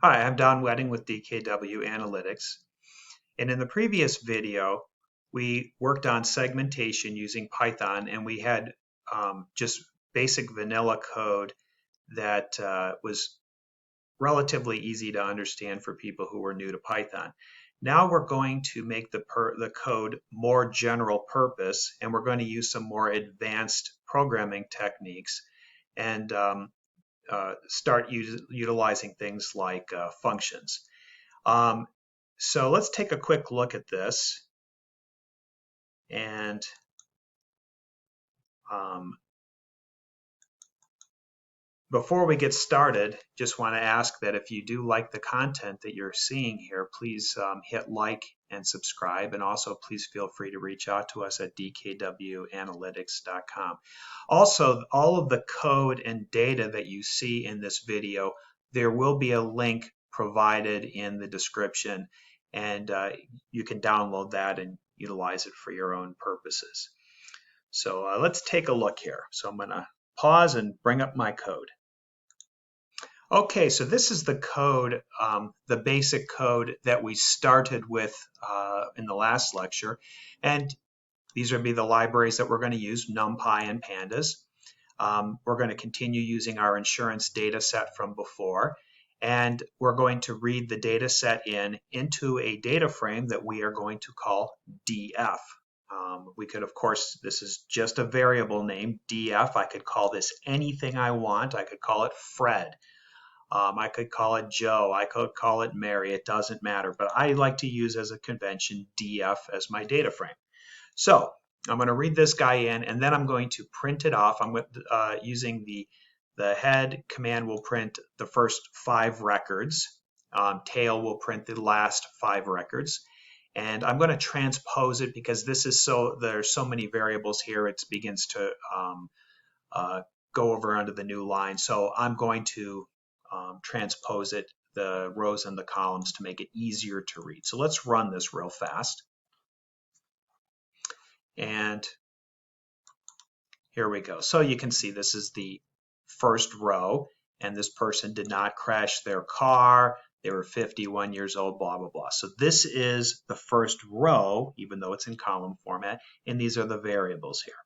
Hi, I'm Don Wedding with DKW Analytics. And in the previous video, we worked on segmentation using Python, and we had just basic vanilla code that was relatively easy to understand for people who were new to Python. Now we're going to make the code more general purpose, and we're going to use some more advanced programming techniques and start utilizing things like functions. So let's take a quick look at this. And before we get started, just want to ask that if you do like the content that you're seeing here, please hit like and subscribe, and also please feel free to reach out to us at dkwanalytics.com. Also, all of the code and data that you see in this video, there will be a link provided in the description, and you can download that and utilize it for your own purposes. So let's take a look here. So I'm going to pause and bring up my code. Okay, so this is the code, the basic code that we started with in the last lecture. And these would be the libraries that we're going to use, NumPy and Pandas. We're going to continue using our insurance data set from before. And we're going to read the data set into a data frame that we are going to call df. We could, of course, this is just a variable name, df. I could call this anything I want. I could call it Fred. I could call it Joe. I could call it Mary. It doesn't matter. But I like to use as a convention df as my data frame. So I'm going to read this guy in, and then I'm going to print it off. I'm using the head command will print the first 5 records. Tail will print the last 5 records. And I'm going to transpose it because this is there's so many variables here, it begins to go over onto the new line. So I'm going to transpose it, the rows and the columns, to make it easier to read. So let's run this real fast. And here we go. So you can see this is the first row, and this person did not crash their car. They were 51 years old, blah, blah, blah. So this is the first row, even though it's in column format, and these are the variables here.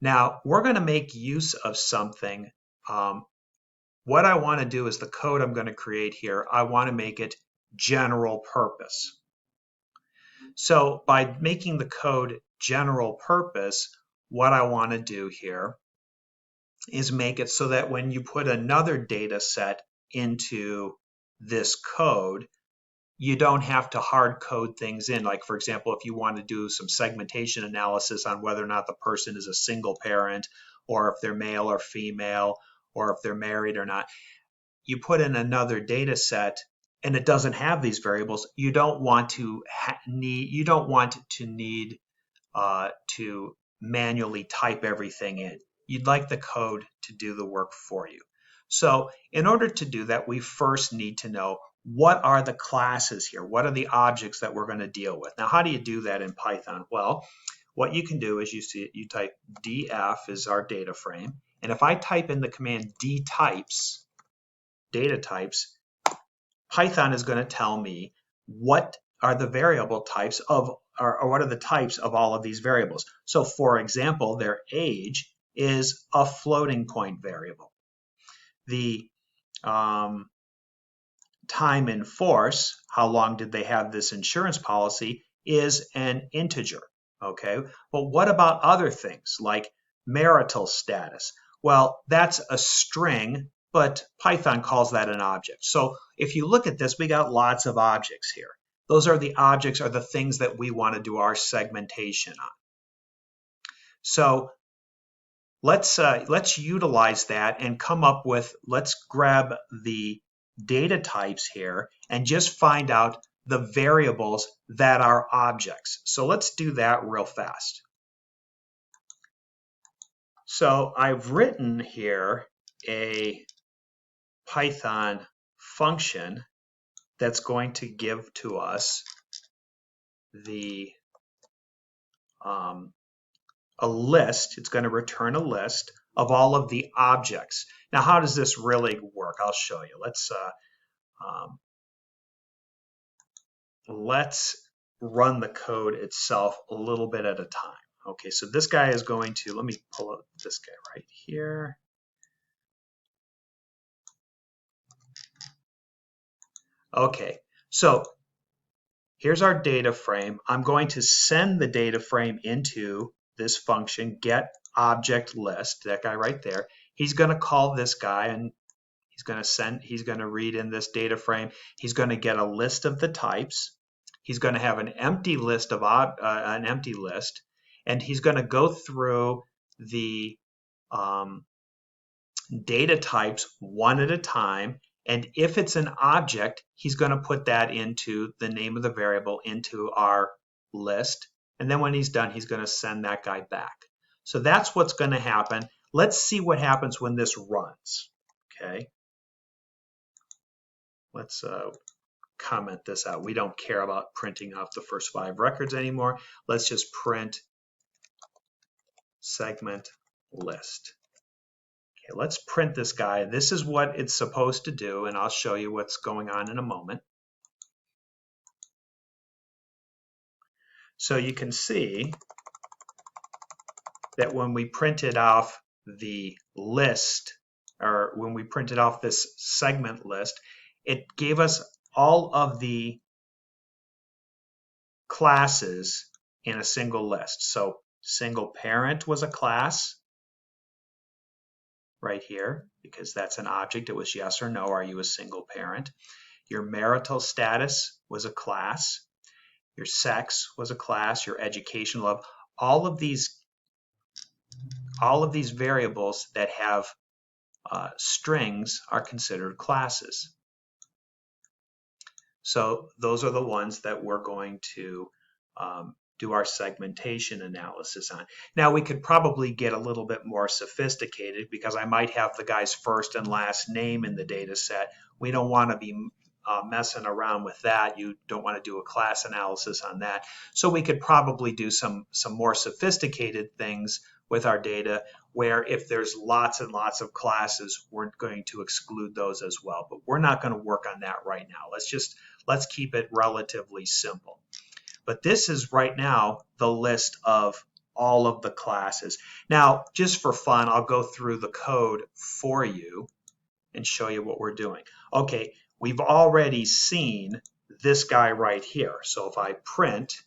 Now, we're going to make use of something. What I want to do is the code I'm going to create here, I want to make it general purpose. So by making the code general purpose, what I want to do here is make it so that when you put another data set into this code, you don't have to hard code things in. Like, for example, if you want to do some segmentation analysis on whether or not the person is a single parent, or if they're male or female, or if they're married or not, you put in another data set and it doesn't have these variables. You don't want to need to manually type everything in. You'd like the code to do the work for you. So in order to do that, we first need to know what are the classes here? What are the objects that we're going to deal with? Now, how do you do that in Python? Well, what you can do is you type df is our data frame. And if I type in the command dtypes, data types, Python is going to tell me what are the variable types of, or what are the types of all of these variables. So for example, their age is a floating point variable. The time in force, how long did they have this insurance policy, is an integer. Okay, but what about other things like marital status? Well, that's a string, but Python calls that an object. So if you look at this, we got lots of objects here. Those are the objects, are the things that we want to do our segmentation on. So let's utilize that and come up with, let's grab the data types here and just find out the variables that are objects. So let's do that real fast. So I've written here a Python function that's going to give to us the a list. It's going to return a list of all of the objects. Now, how does this really work? I'll show you. Let's let's run the code itself a little bit at a time. Okay, so this guy is going to, let me pull up this guy right here. Okay, so here's our data frame. I'm going to send the data frame into this function, get object list, that guy right there. He's going to call this guy and he's going to read in this data frame. He's going to get a list of the types. He's going to have an empty list of and he's going to go through the data types one at a time. And if it's an object, he's going to put that into the name of the variable into our list. And then when he's done, he's going to send that guy back. So that's what's going to happen. Let's see what happens when this runs. Okay. Let's comment this out. We don't care about printing off the first 5 records anymore. Let's just print segment list. Okay, let's print this guy. This is what it's supposed to do, and I'll show you what's going on in a moment. So you can see that when we printed off the list, or when we printed off this segment list, it gave us all of the classes in a single list. So single parent was a class right here, because that's an object. It was yes or no, are you a single parent? Your marital status was a class. Your sex was a class. Your education level. All of these variables that have strings are considered classes. So those are the ones that we're going to do our segmentation analysis on. Now we could probably get a little bit more sophisticated, because I might have the guy's first and last name in the data set. We don't want to be messing around with that. You don't want to do a class analysis on that. So we could probably do some more sophisticated things with our data, where if there's lots and lots of classes, we're going to exclude those as well. But we're not going to work on that right now. Let's keep it relatively simple. But this is right now the list of all of the classes. Now, just for fun, I'll go through the code for you and show you what we're doing. Okay, we've already seen this guy right here. So if I print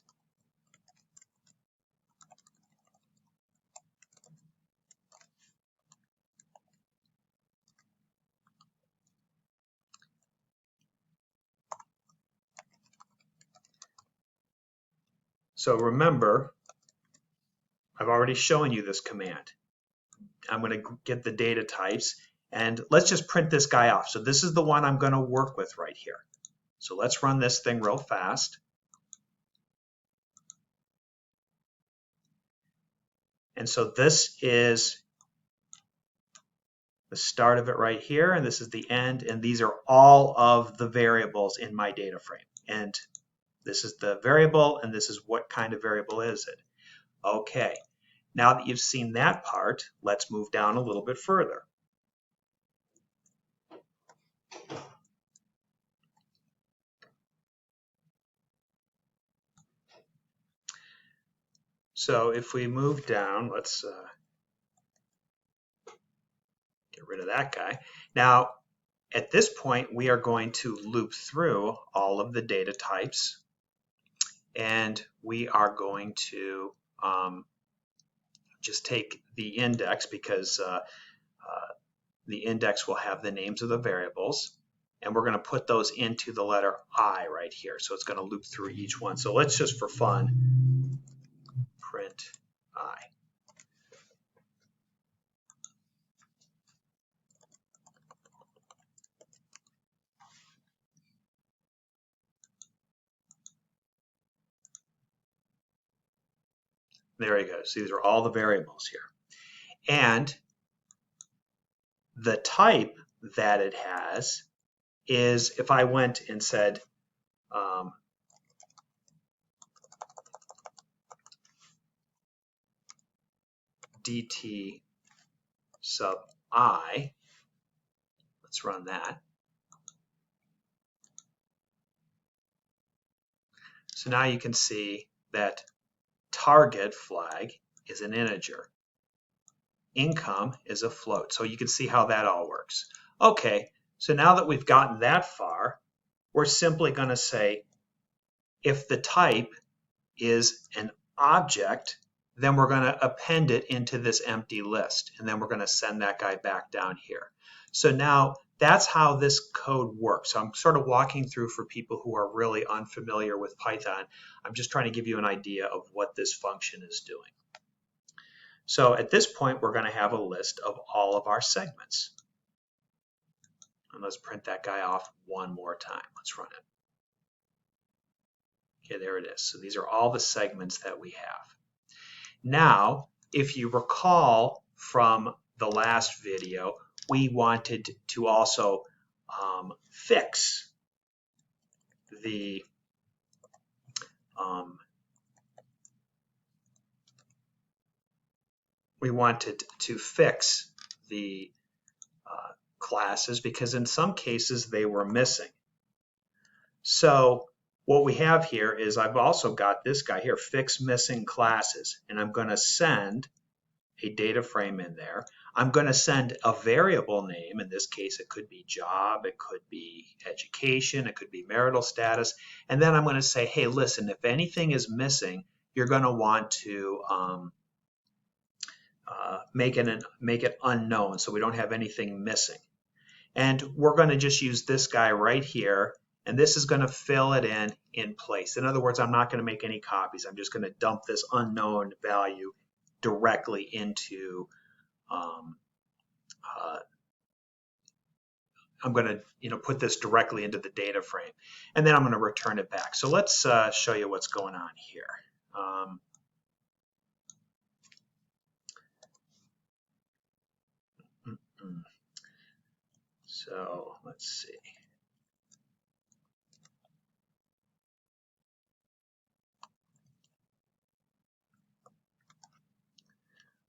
So remember, I've already shown you this command. I'm going to get the data types, and let's just print this guy off. So this is the one I'm going to work with right here. So let's run this thing real fast. And so this is the start of it right here, and this is the end, and these are all of the variables in my data frame. And this is the variable, and this is what kind of variable is it. Okay, now that you've seen that part, let's move down a little bit further. So if we move down, let's get rid of that guy. Now, at this point, we are going to loop through all of the data types, and we are going to just take the index, because the index will have the names of the variables, and we're going to put those into the letter I right here. So it's going to loop through each one. So let's just, for fun, print I. There you go. So these are all the variables here. And the type that it has is, if I went and said dt sub I, let's run that. So now you can see that target flag is an integer. Income is a float. So you can see how that all works. Okay, so now that we've gotten that far, we're simply going to say if the type is an object, then we're going to append it into this empty list, and then we're going to send that guy back down here. So now that's how this code works. So I'm sort of walking through for people who are really unfamiliar with Python. I'm just trying to give you an idea of what this function is doing. So at this point, we're going to have a list of all of our segments. And let's print that guy off one more time. Let's run it. Okay, there it is. So these are all the segments that we have. Now, if you recall from the last video, we wanted to also fix the classes because in some cases they were missing. So what we have here is I've also got this guy here, fix missing classes, and I'm going to send a data frame in there. I'm going to send a variable name. In this case, it could be job, it could be education, it could be marital status. And then I'm going to say, hey, listen, if anything is missing, you're going to want to make it unknown so we don't have anything missing. And we're going to just use this guy right here, and this is going to fill it in place. In other words, I'm not going to make any copies. I'm just going to dump this unknown value directly into I'm going to put this directly into the data frame, and then I'm going to return it back. So let's show you what's going on here. So let's see.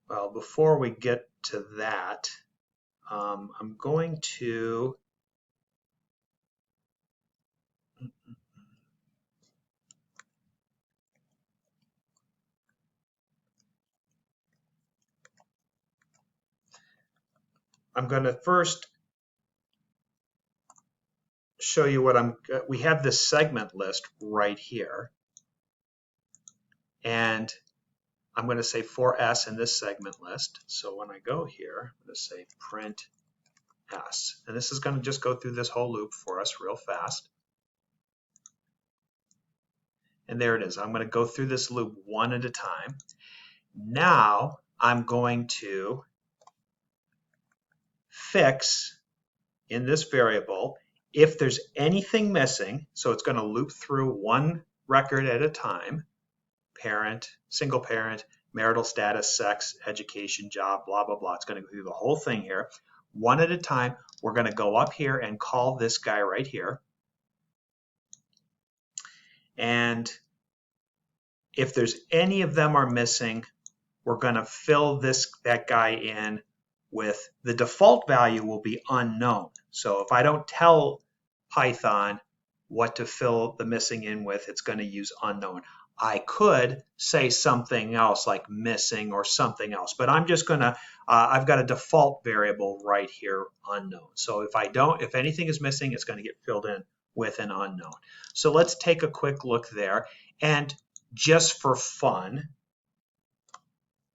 Well, before we get to that, I'm going to first show you what we have this segment list right here, and I'm going to say for S in this segment list. So when I go here, I'm going to say print S, and this is going to just go through this whole loop for us real fast. And there it is. I'm going to go through this loop one at a time. Now I'm going to fix in this variable if there's anything missing. So it's going to loop through one record at a time. Parent, single parent, marital status, sex, education, job, blah, blah, blah. It's going to go through the whole thing here. One at a time, we're going to go up here and call this guy right here. And if there's any of them are missing, we're going to fill that guy in with the default value will be unknown. So if I don't tell Python what to fill the missing in with, it's going to use unknown. I could say something else like missing or something else, but I'm just going to, I've got a default variable right here, unknown. So if anything is missing, it's going to get filled in with an unknown. So let's take a quick look there. And just for fun,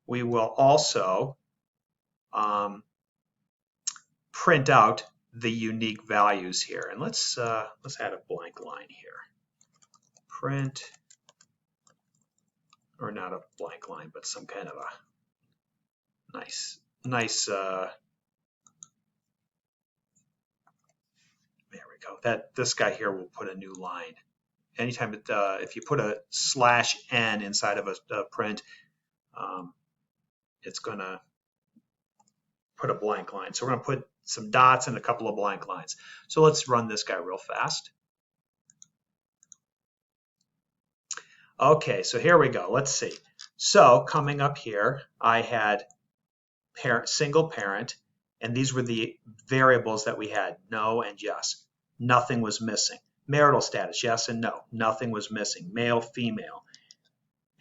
we will also print out the unique values here. And let's add a blank line here. Print, or not a blank line, but some kind of a nice there we go. This guy here will put a new line. Anytime if you put a /n inside of a print, it's going to put a blank line. So we're going to put some dots and a couple of blank lines. So let's run this guy real fast. Okay, so here we go. Let's see. So coming up here, I had single parent, and these were the variables that we had, no and yes. Nothing was missing. Marital status, yes and no. Nothing was missing. Male, female.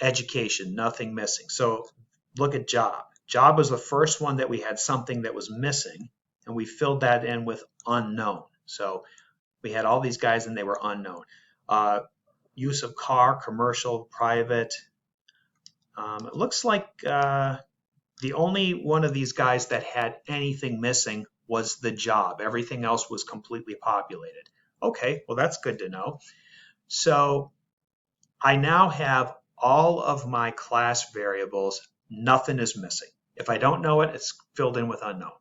Education, nothing missing. So look at job. Job was the first one that we had something that was missing, and we filled that in with unknown. So we had all these guys and they were unknown. Use of car, commercial, private. It looks like the only one of these guys that had anything missing was the job. Everything else was completely populated. Okay, well that's good to know. So I now have all of my class variables. Nothing is missing. If I don't know it, it's filled in with unknown.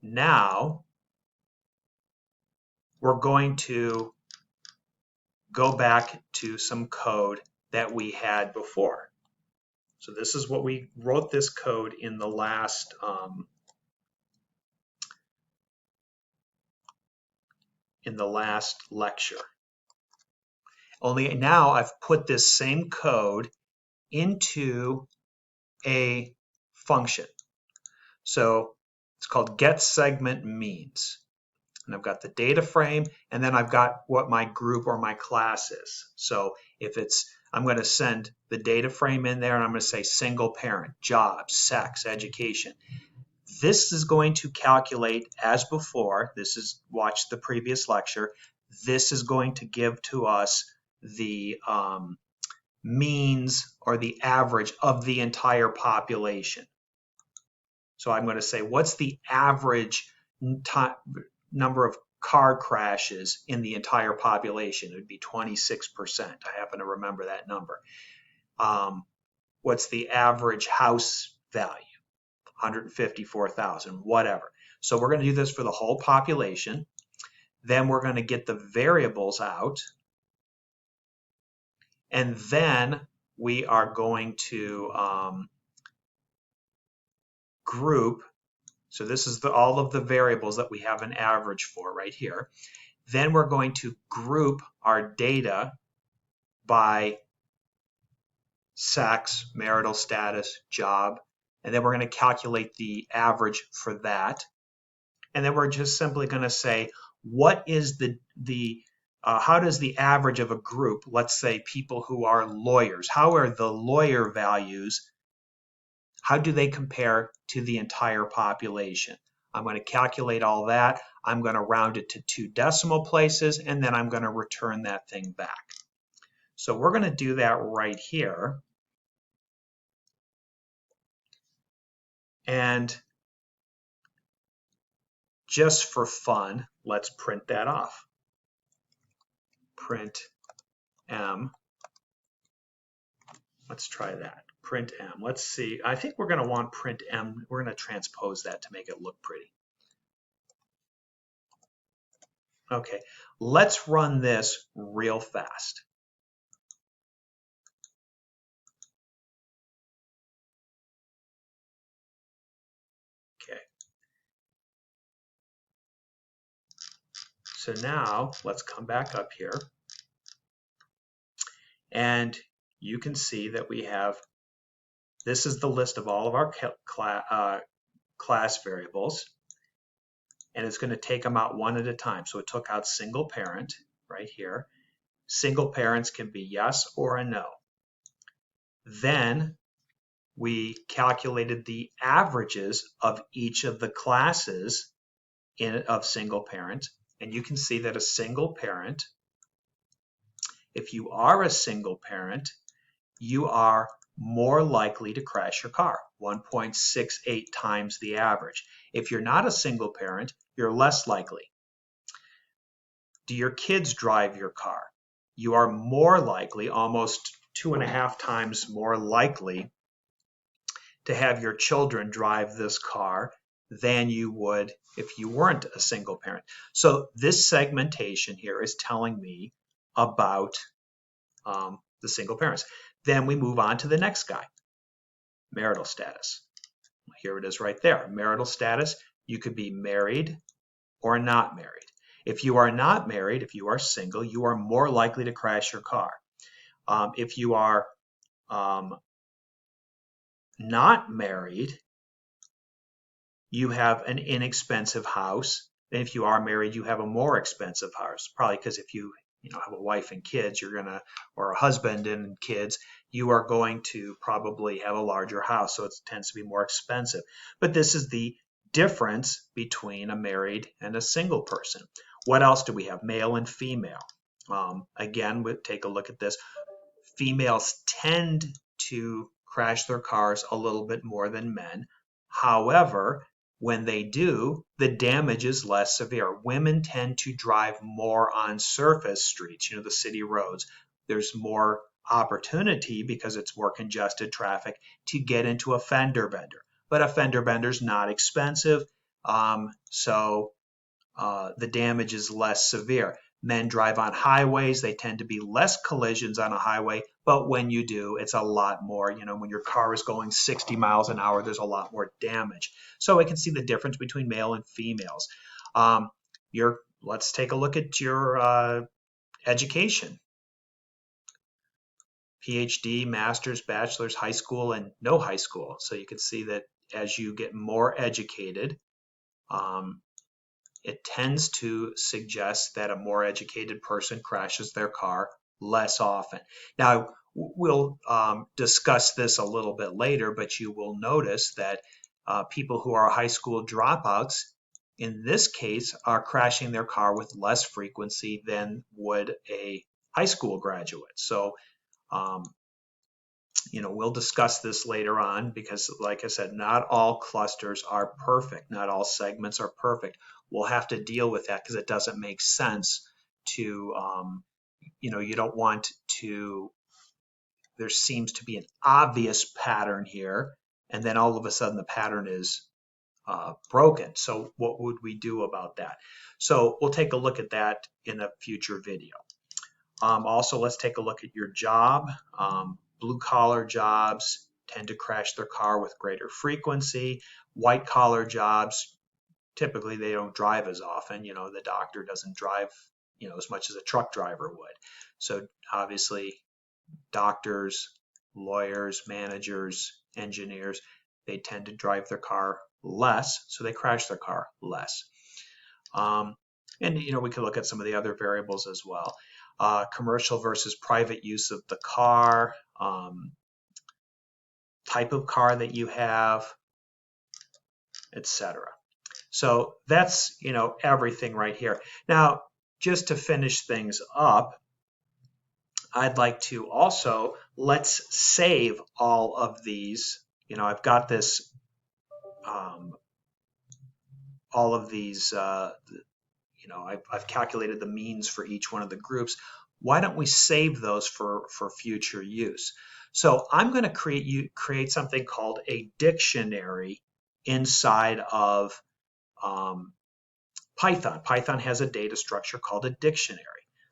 Now we're going to go back to some code that we had before. So this is what we wrote this code in the last lecture. Only now I've put this same code into a function. So it's called getSegmentMeans. And I've got the data frame, and then I've got what my group or my class is. So if it's, I'm going to send the data frame in there, and I'm going to say single parent, job, sex, education. This is going to calculate as before. This is, watch the previous lecture. This is going to give to us the means or the average of the entire population. So I'm going to say, what's the average number of car crashes in the entire population? It would be 26%. I happen to remember that number. What's the average house value? 154,000, whatever. So we're going to do this for the whole population. Then we're going to get the variables out. And then we are going to group. So this is all of the variables that we have an average for right here. Then we're going to group our data by sex, marital status, job, and then we're going to calculate the average for that. And then we're just simply going to say, what is how does the average of a group, let's say people who are lawyers, how are the lawyer values, how do they compare to the entire population? I'm going to calculate all that. I'm going to round it to 2 decimal places, and then I'm going to return that thing back. So we're going to do that right here. And just for fun, let's print that off. Print M. Let's try that. Print M. Let's see. I think we're going to want print M. We're going to transpose that to make it look pretty. Okay, let's run this real fast. Okay. So now let's come back up here. And you can see that we have, this is the list of all of our class variables. And it's going to take them out one at a time. So it took out single parent right here. Single parents can be yes or a no. Then we calculated the averages of each of the classes of single parent. And you can see that a single parent, if you are a single parent, you are more likely to crash your car, 1.68 times the average. If you're not a single parent, you're less likely. Do your kids drive your car? You are more likely, almost 2.5 times more likely, to have your children drive this car than you would if you weren't a single parent. So this segmentation here is telling me about the single parents. Then we move on to the next guy, marital status. Here it is right there. Marital status, you could be married or not married. If you are not married, if you are single, you are more likely to crash your car. If you are not married, you have an inexpensive house And if you are married, you have a more expensive house, probably because if you have a wife and kids, or a husband and kids, you are going to probably have a larger house, so it tends to be more expensive. But this is the difference between a married and a single person. What else do we have? Male and female. Again, we'll take a look at this. Females tend to crash their cars a little bit more than men. However, when they do, the damage is less severe. Women tend to drive more on surface streets, the city roads. There's more opportunity because it's more congested traffic to get into a fender bender. But a fender bender is not expensive, so the damage is less severe. Men drive on highways. They tend to be less collisions on a highway, but when you do, it's a lot more. When your car is going 60 miles an hour, there's a lot more damage. So I can see the difference between male and females. Let's take a look at your education. PhD, master's, bachelor's, high school, and no high school. So you can see that as you get more educated, it tends to suggest that a more educated person crashes their car less often. Now, we'll discuss this a little bit later, but you will notice that people who are high school dropouts, in this case, are crashing their car with less frequency than would a high school graduate. So, we'll discuss this later on because, like I said, not all clusters are perfect. Not all segments are perfect. We'll have to deal with that because it doesn't make sense to, you don't want to, there seems to be an obvious pattern here, and then all of a sudden the pattern is broken. So what would we do about that? So we'll take a look at that in a future video. Also, let's take a look at your job. Blue-collar jobs tend to crash their car with greater frequency. White-collar jobs, typically they don't drive as often. The doctor doesn't drive, as much as a truck driver would. So obviously, doctors, lawyers, managers, engineers, they tend to drive their car less, so they crash their car less. And we can look at some of the other variables as well. Commercial versus private use of the car, type of car that you have, etc. So that's everything right here. Now, just to finish things up, I'd like to also, let's save all of these. I've got this, all of these, I've calculated the means for each one of the groups. Why don't we save those for future use? So I'm going to create something called a dictionary inside of Python. Python has a data structure called a dictionary.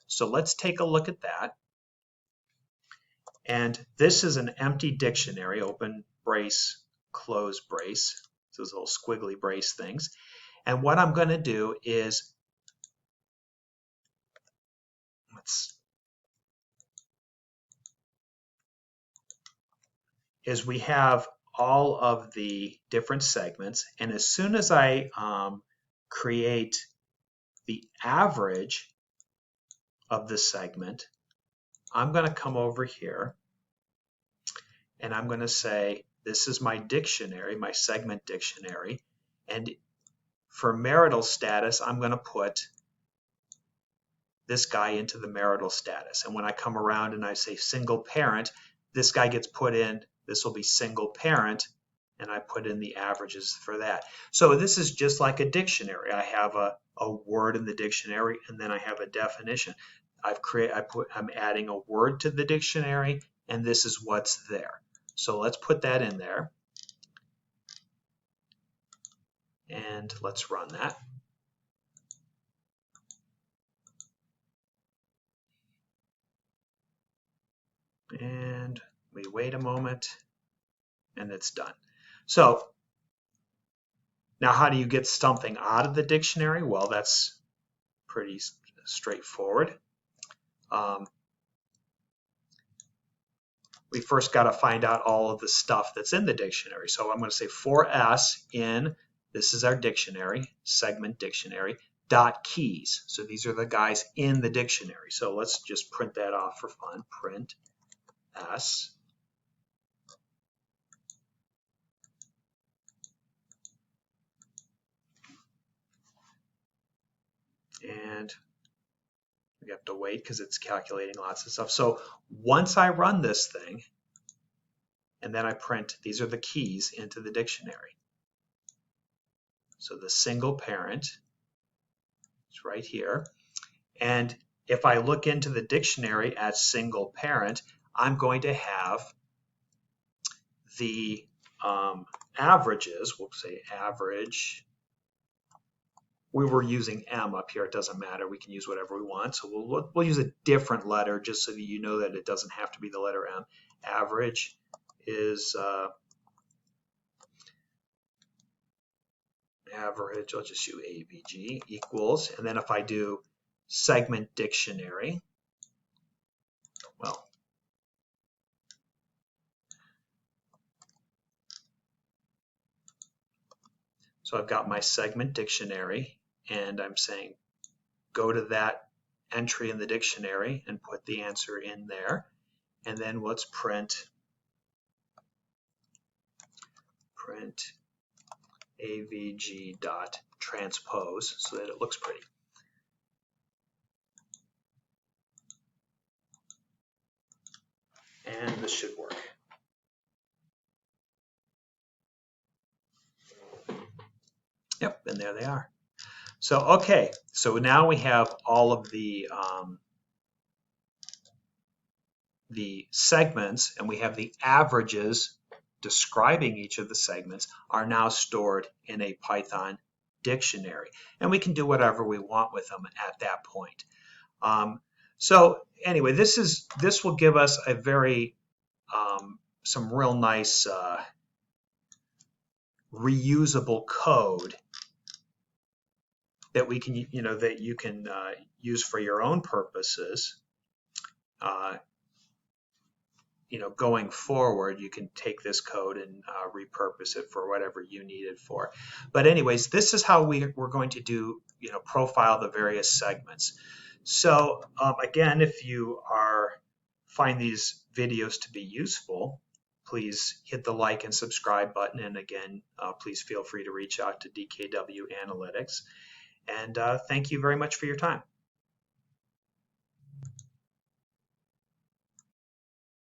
So let's take a look at that. And this is an empty dictionary, open brace, close brace, those little squiggly brace things. And what I'm going to do is, we have all of the different segments, and as soon as I create the average of the segment, I'm going to come over here and I'm going to say, this is my dictionary, my segment dictionary, and for marital status, I'm going to put this guy into the marital status. And when I come around and I say single parent, this guy gets put in, this will be single parent, and I put in the averages for that. So this is just like a dictionary. I have a word in the dictionary, and then I have a definition. I'm adding a word to the dictionary, and this is what's there. So let's put that in there. And let's run that. And we wait a moment, and it's done. So now how do you get something out of the dictionary? Well, that's pretty straightforward. We first got to find out all of the stuff that's in the dictionary. So I'm going to say for s in This is our dictionary, segment dictionary, dot keys. So these are the guys in the dictionary. So let's just print that off for fun. Print S. And we have to wait because it's calculating lots of stuff. So once I run this thing, and then I print, these are the keys into the dictionary. So the single parent is right here. And if I look into the dictionary as single parent, I'm going to have the averages. We'll say average. We were using M up here. It doesn't matter. We can use whatever we want. So we'll use a different letter just so that you know that it doesn't have to be the letter M. Average is average. I'll just do AVG equals. And then if I do segment dictionary, well, so I've got my segment dictionary, and I'm saying go to that entry in the dictionary and put the answer in there. And then let's print avg dot transpose so that it looks pretty. And this should work. Yep, and there they are. So, okay, so now we have all of the segments, and we have the averages describing each of the segments are now stored in a Python dictionary. And we can do whatever we want with them at that point. So anyway, this will give us a very, some real nice reusable code that we can, that you can use for your own purposes. Going forward, you can take this code and repurpose it for whatever you need it for. But anyways, this is how we're going to do, profile the various segments. So again, if you find these videos to be useful, please hit the like and subscribe button. And again, please feel free to reach out to DKW Analytics. And thank you very much for your time.